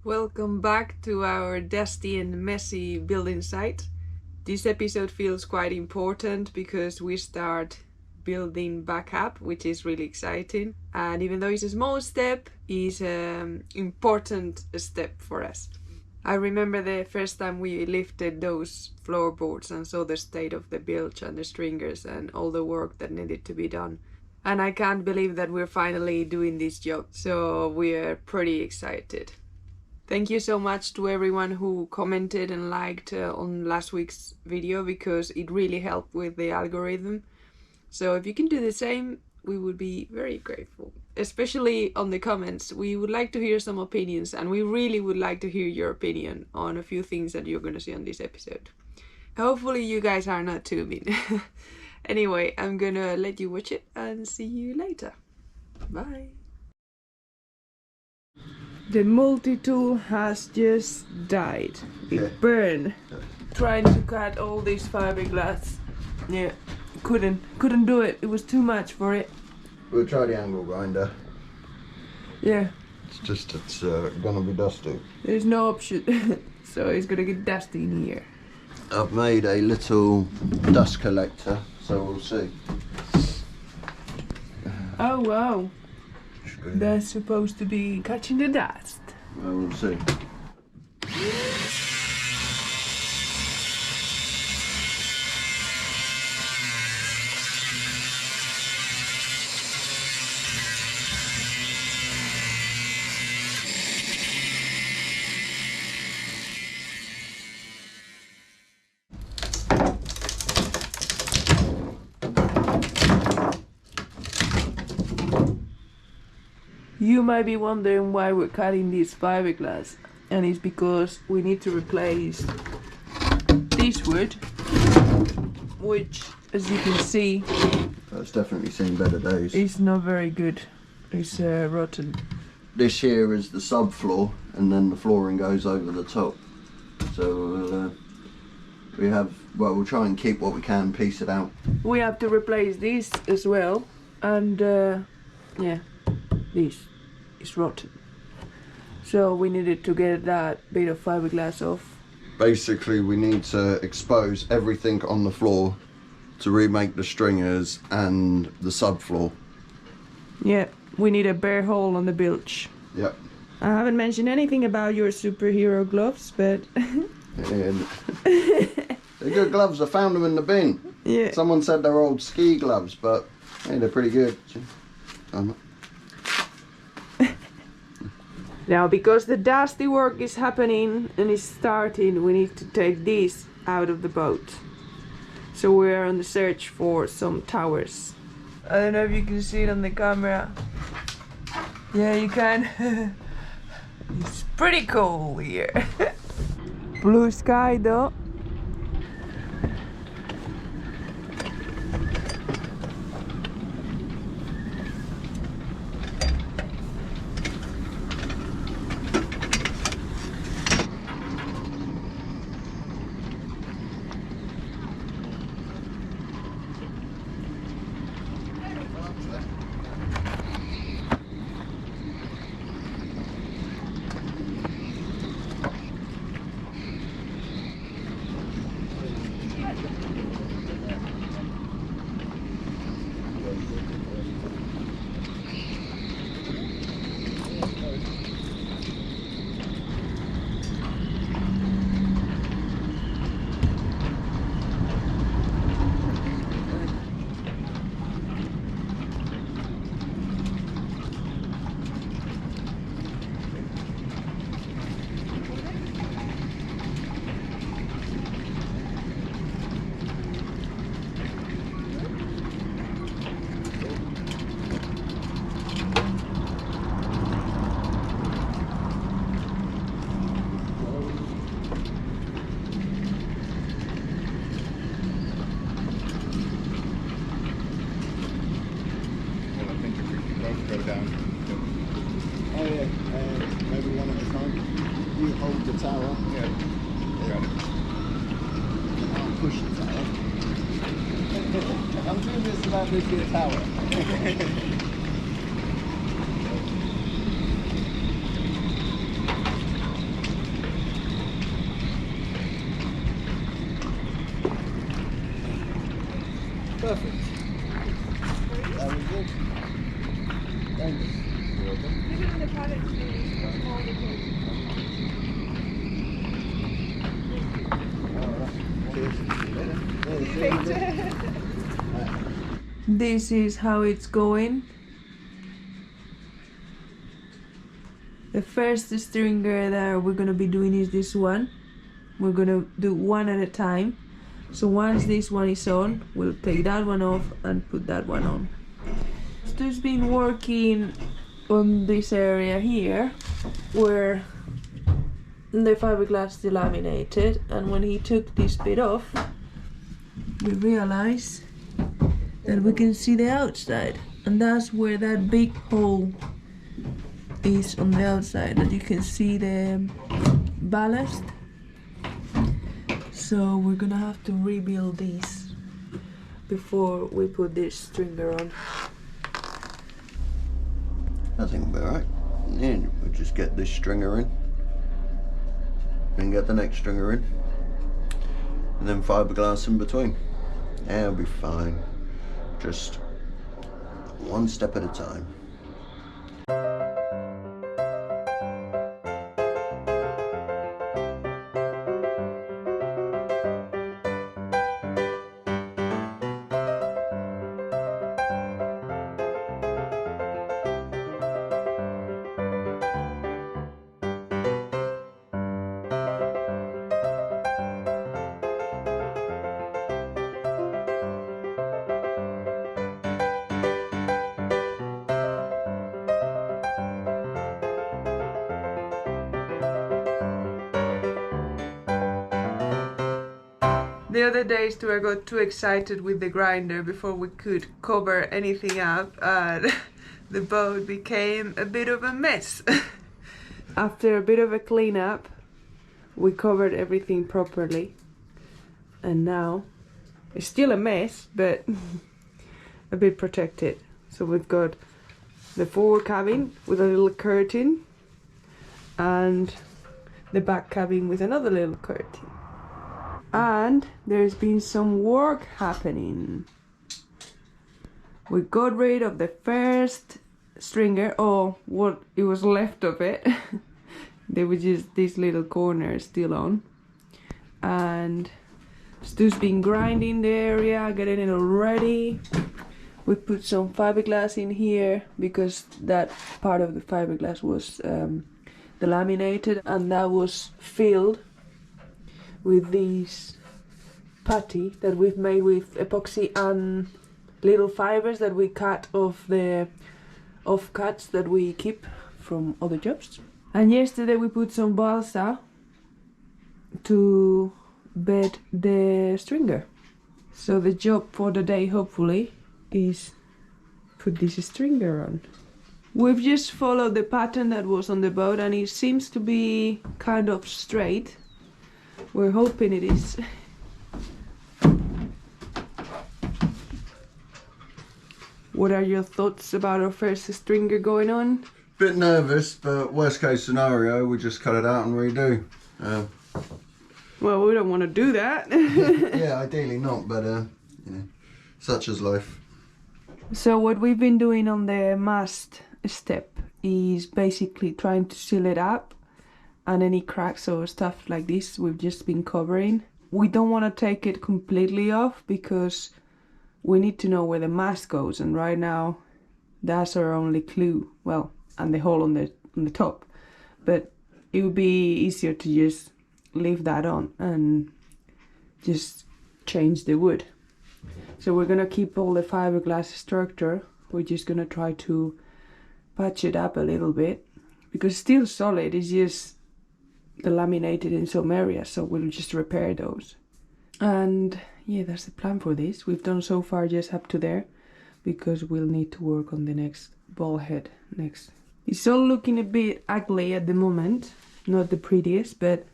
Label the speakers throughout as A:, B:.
A: Welcome back to our dusty and messy building site. This episode feels quite important because we start building back up, which is really exciting. And even though it's a small step, it's an important step for us. I remember the first time we lifted those floorboards and saw the state of the bilge and the stringers and all the work that needed to be done. And I can't believe that we're finally doing this job, so we're pretty excited. Thank you so much to everyone who commented and liked on last week's video because it really helped with the algorithm. So if you can do the same, we would be very grateful. Especially on the comments, we would like to hear some opinions and we really would like to hear your opinion on a few things that you're going to see on this episode. Hopefully you guys are not too mean. Anyway, I'm gonna let you watch it and see you later. Bye. The multi-tool has just died. It burned. Trying to cut all this fiberglass. Yeah, couldn't do it. It was too much for it.
B: We'll try the angle grinder.
A: Yeah.
B: It's gonna be dusty.
A: There's no option. So it's gonna get dusty in here.
B: I've made a little dust collector, so we'll see.
A: Oh wow. That's supposed to be catching the dust.
B: Well, we'll see.
A: You might be wondering why we're cutting this fiberglass, and it's because we need to replace this wood, which, as you can see,
B: That's definitely seen better days.
A: is not very good. It's rotten.
B: This here is the subfloor, and then the flooring goes over the top. So we'll try and keep what we can, piece it out.
A: We have to replace this as well, and yeah, this is rotten. So we needed to get that bit of fiberglass off.
B: Basically, we need to expose everything on the floor to remake the stringers and the subfloor.
A: Yeah, we need a bare hole on the bilge.
B: Yep.
A: I haven't mentioned anything about your superhero gloves, but
B: And they're good gloves. I found them in the bin.
A: yeah.
B: Someone said they're old ski gloves, but hey, they're pretty good.
A: Now, because the dusty work is happening and is starting, we need to take these out of the boat. So we're on the search for some towers. I don't know if you can see it on the camera. Yeah, you can. It's pretty cool here. Blue sky though.
C: Go down. Oh yeah, maybe one at a time. You hold the tower. Yeah. Got it. I'll push the tower. I'm doing this about lifting the tower. Perfect. That was good. Thanks. You're welcome.
A: Put it in the pallet, please. This is how it's going. The first stringer that we're gonna be doing is this one. We're gonna do one at a time. So once this one is on, we'll take that one off and put that one on. Stu's been working on this area here where the fiberglass delaminated, and when he took this bit off, we realized that we can see the outside, and that's where that big hole is on the outside, that you can see the ballast. So we're gonna have to rebuild these before we put this stringer on.
B: I think we'll be alright. Yeah, we'll just get this stringer in, and get the next stringer in, and then fiberglass in between. Yeah, it'll be fine. Just one step at a time.
A: The other day, Stuart got too excited with the grinder before we could cover anything up, and the boat became a bit of a mess. After a bit of a cleanup, we covered everything properly, and now it's still a mess, but a bit protected. So we've got the forward cabin with a little curtain, and the back cabin with another little curtain. And there's been some work happening. We got rid of the first stringer, or what it was left of it. There were just these little corners still on. And Stu's been grinding the area, getting it all ready. We put some fiberglass in here because that part of the fiberglass was delaminated, and that was filled with these putty that we've made with epoxy and little fibers that we cut off the offcuts that we keep from other jobs. And yesterday we put some balsa to bed the stringer. So the job for the day, hopefully, is put this stringer on. We've just followed the pattern that was on the boat, and it seems to be kind of straight. We're hoping it is. What are your thoughts about our first stringer going on?
B: Bit nervous, but worst case scenario, we just cut it out and redo.
A: Well, we don't want to do that.
B: Yeah, ideally not, but you know, such is life.
A: So what we've been doing on the mast step is basically trying to seal it up, and any cracks or stuff like this we've just been covering. We don't want to take it completely off because we need to know where the mast goes, and right now that's our only clue. Well, and the hole on the top, but it would be easier to just leave that on and just change the wood. So we're gonna keep all the fiberglass structure. We're just gonna try to patch it up a little bit because it's still solid. It's just laminated in some areas, so we'll just repair those. And yeah, that's the plan for this. We've done so far just up to there because we'll need to work on the next ball head next. It's all looking a bit ugly at the moment, not the prettiest, but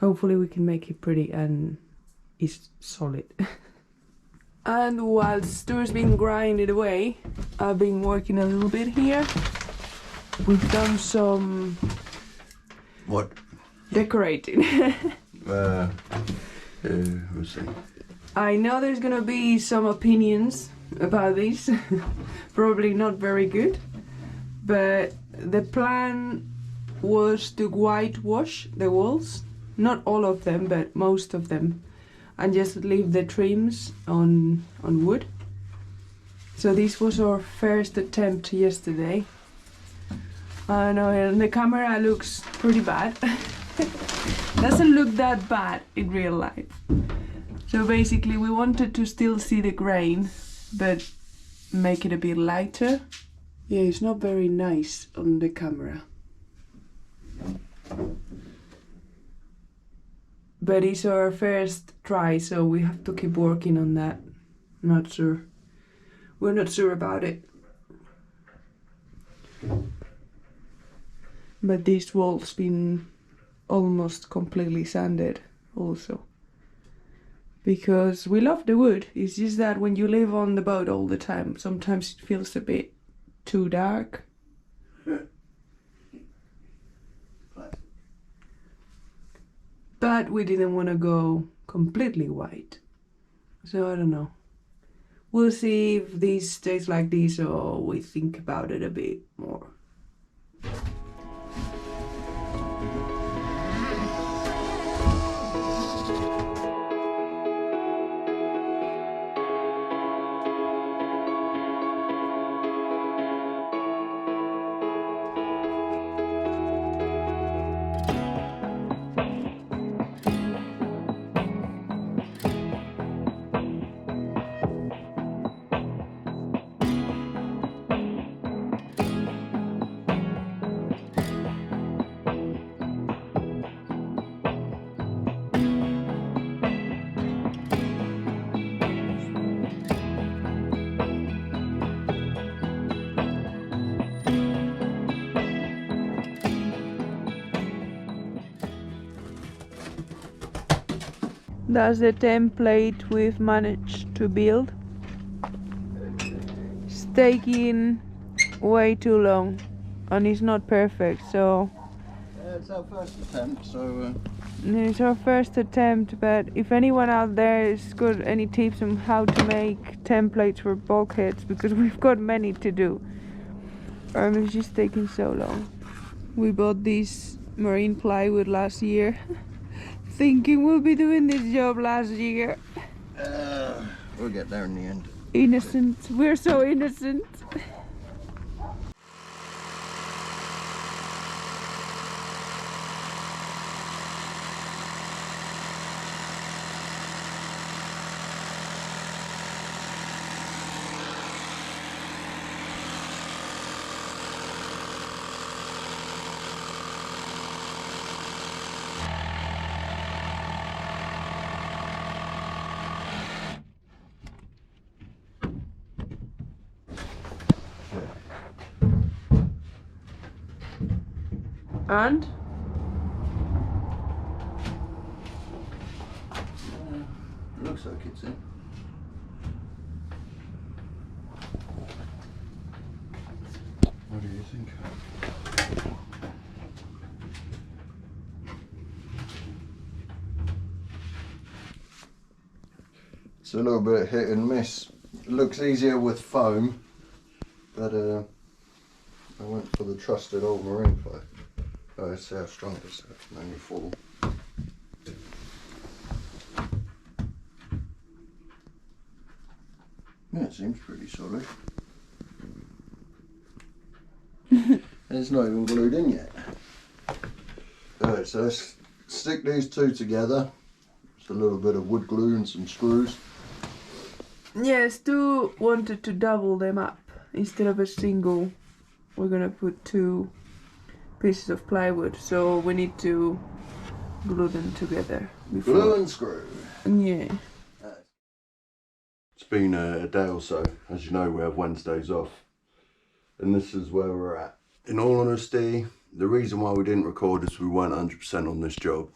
A: hopefully we can make it pretty and it's solid. And while Stuart's been grinding away, I've been working a little bit here. We've done some
B: What?
A: decorating.
B: We'll see.
A: I know there's gonna be some opinions about this, probably not very good, but the plan was to whitewash the walls, not all of them, but most of them, and just leave the trims on wood. So this was our first attempt yesterday. I know, and the camera looks pretty bad. Doesn't look that bad in real life. So basically we wanted to still see the grain, but make it a bit lighter. Yeah, it's not very nice on the camera. But it's our first try, so we have to keep working on that. Not sure. We're not sure about it. But this wall's been almost completely sanded also. Because we love the wood, it's just that when you live on the boat all the time, sometimes it feels a bit too dark. But we didn't want to go completely white. So I don't know. We'll see if this stays like this or we think about it a bit more. That's the template we've managed to build. It's taking way too long and it's not perfect, so...
B: Yeah, it's our first attempt, so...
A: It's our first attempt, but if anyone out there has got any tips on how to make templates for bulkheads, because we've got many to do. It's just taking so long. We bought this marine plywood last year. Thinking we'll be doing this job last year.
B: We'll get there in the end.
A: Innocent. We're so innocent. And?
B: Looks like it's in. What do you think? It's a little bit hit and miss. It looks easier with foam, but I went for the trusted old marine ply. Oh, let's see how strong it is, so it can only fall. Yeah, it seems pretty solid. It's not even glued in yet. Alright, so let's stick these two together. Just a little bit of wood glue and some screws.
A: Yeah, Stu wanted to double them up. Instead of a single, we're gonna put two pieces of plywood, so we need to glue them together before.
B: Glue and screw.
A: Yeah.
B: It's been a day or so. As you know, we have Wednesdays off, and this is where we're at. In all honesty, the reason why we didn't record is we weren't 100% on this job.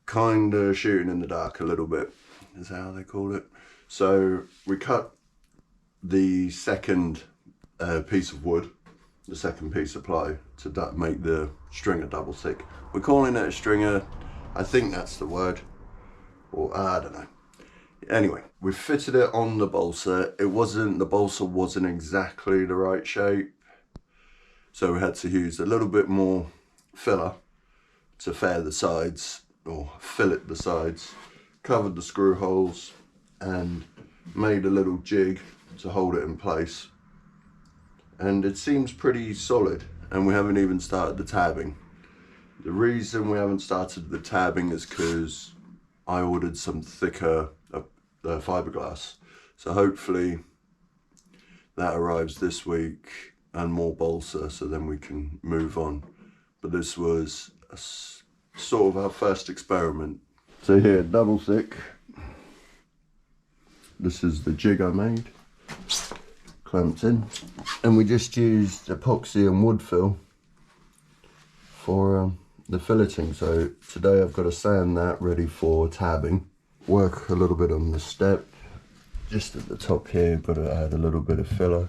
B: Kinda shooting in the dark a little bit, is how they call it. So we cut the second piece of wood, the second piece of ply, to make the stringer double thick. We're calling it a stringer. I think that's the word, or I don't know. Anyway, we fitted it on the balsa. The balsa wasn't exactly the right shape, so we had to use a little bit more filler to fair the sides, or fillet the sides, covered the screw holes and made a little jig to hold it in place. And it seems pretty solid, and we haven't even started the tabbing. The reason we haven't started the tabbing is because I ordered some thicker fiberglass, so hopefully that arrives this week, and more balsa, so then we can move on. But this was sort of our first experiment. So here, double thick. This is the jig I made, clamped in, and we just used epoxy and wood fill for the filleting. So today I've got to sand that ready for tabbing. Work a little bit on the step, just at the top here, got to add a little bit of filler.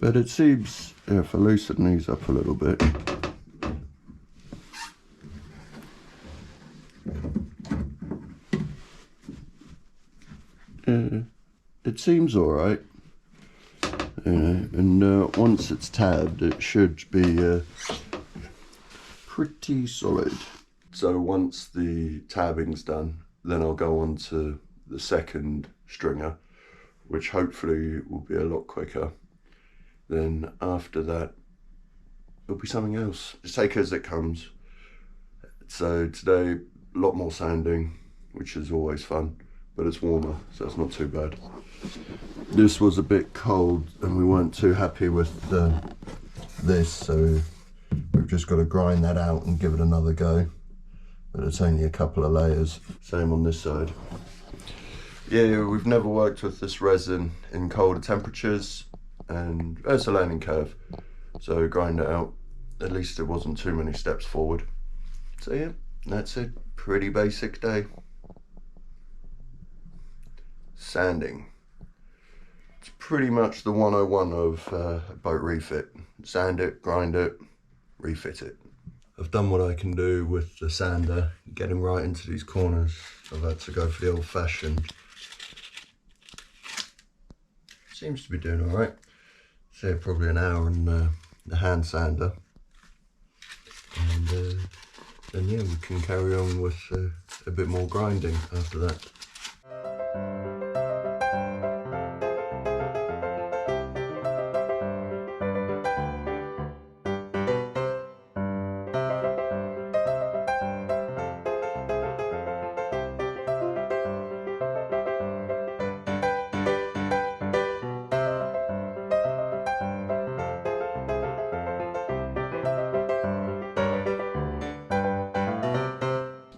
B: But it seems, if I loosen these up a little bit, it seems alright. And once it's tabbed, it should be pretty solid. So once the tabbing's done, then I'll go on to the second stringer, which hopefully will be a lot quicker. Then after that, it'll be something else. Just take it as it comes. So today, a lot more sanding, which is always fun, but it's warmer, so it's not too bad. This was a bit cold and we weren't too happy with this, so we've just got to grind that out and give it another go. But it's only a couple of layers. Same on this side. Yeah, we've never worked with this resin in colder temperatures, and it's a learning curve. So grind it out. At least it wasn't too many steps forward. So yeah, that's it. Pretty basic day. Sanding. It's pretty much the 101 of boat refit. Sand it, grind it, refit it. I've done what I can do with the sander, getting right into these corners. I've had to go for the old fashioned. Seems to be doing all right. So probably an hour on the hand sander. And then yeah, we can carry on with a bit more grinding after that.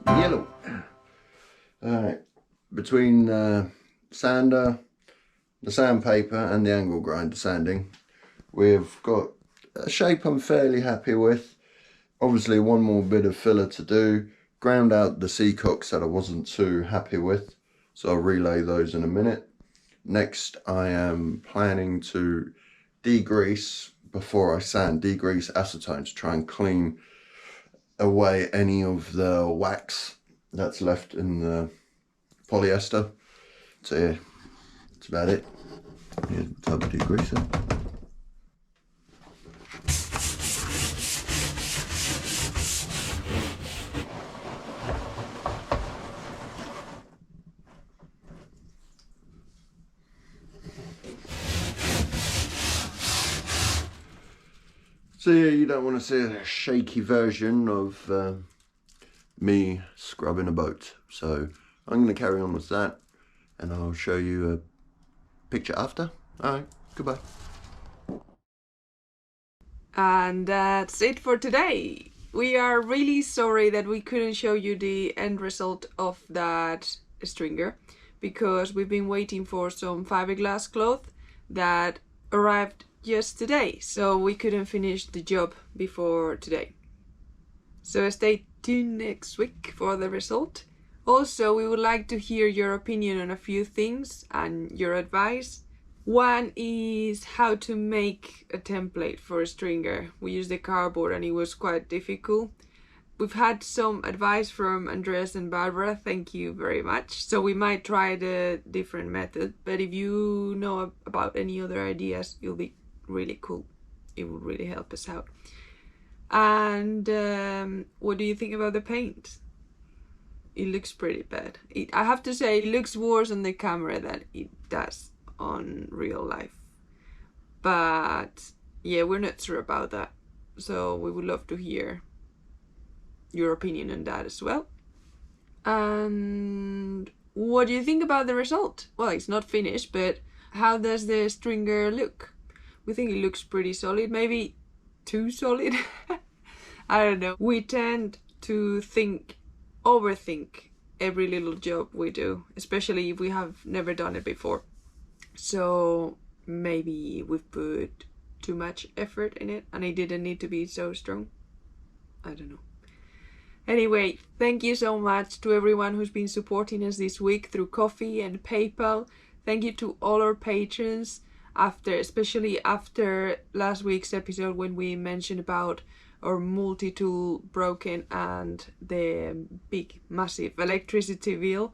B: Yellow. Alright, between the sander, the sandpaper and the angle grinder sanding, we've got a shape I'm fairly happy with. Obviously one more bit of filler to do. Ground out the seacocks that I wasn't too happy with, so I'll relay those in a minute. Next I am planning to degrease before I sand, degrease acetone to try and clean away any of the wax that's left in the polyester. So yeah, that's about it. Here's the tub degreaser. So yeah, you don't want to see a shaky version of me scrubbing a boat. So I'm going to carry on with that, and I'll show you a picture after. Alright, goodbye.
A: And that's it for today. We are really sorry that we couldn't show you the end result of that stringer, because we've been waiting for some fiberglass cloth that arrived just today, so we couldn't finish the job before today. So stay tuned next week for the result. Also, we would like to hear your opinion on a few things and your advice. One is how to make a template for a stringer. We used the cardboard and it was quite difficult. we've had some advice from Andreas and Barbara. Thank you very much. So we might try the different method, but if you know about any other ideas, it'll be really cool. It would really help us out. And what do you think about the paint? It looks pretty bad. I have to say, it looks worse on the camera than it does on real life. But yeah, we're not sure about that. So we would love to hear your opinion on that as well. And what do you think about the result? Well, it's not finished, but how does the stringer look? We think it looks pretty solid, maybe too solid. I don't know. We tend to overthink every little job we do, especially if we have never done it before. So maybe we've put too much effort in it and it didn't need to be so strong. I don't know. Anyway, thank you so much to everyone who's been supporting us this week through Ko-fi and PayPal. Thank you to all our patrons, especially after last week's episode when we mentioned about our multi-tool broken and the big massive electricity bill.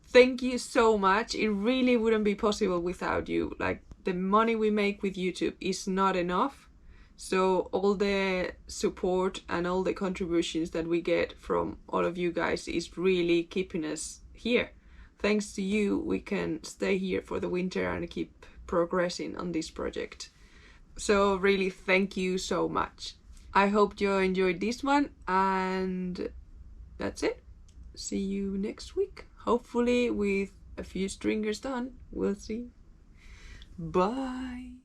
A: Thank you so much. It really wouldn't be possible without you. Like, the money we make with YouTube is not enough. So all the support and all the contributions that we get from all of you guys is really keeping us here. Thanks to you, we can stay here for the winter and keep progressing on this project. So really, thank you so much. I hope you enjoyed this one, and that's it. See you next week. Hopefully with a few stringers done. We'll see. Bye.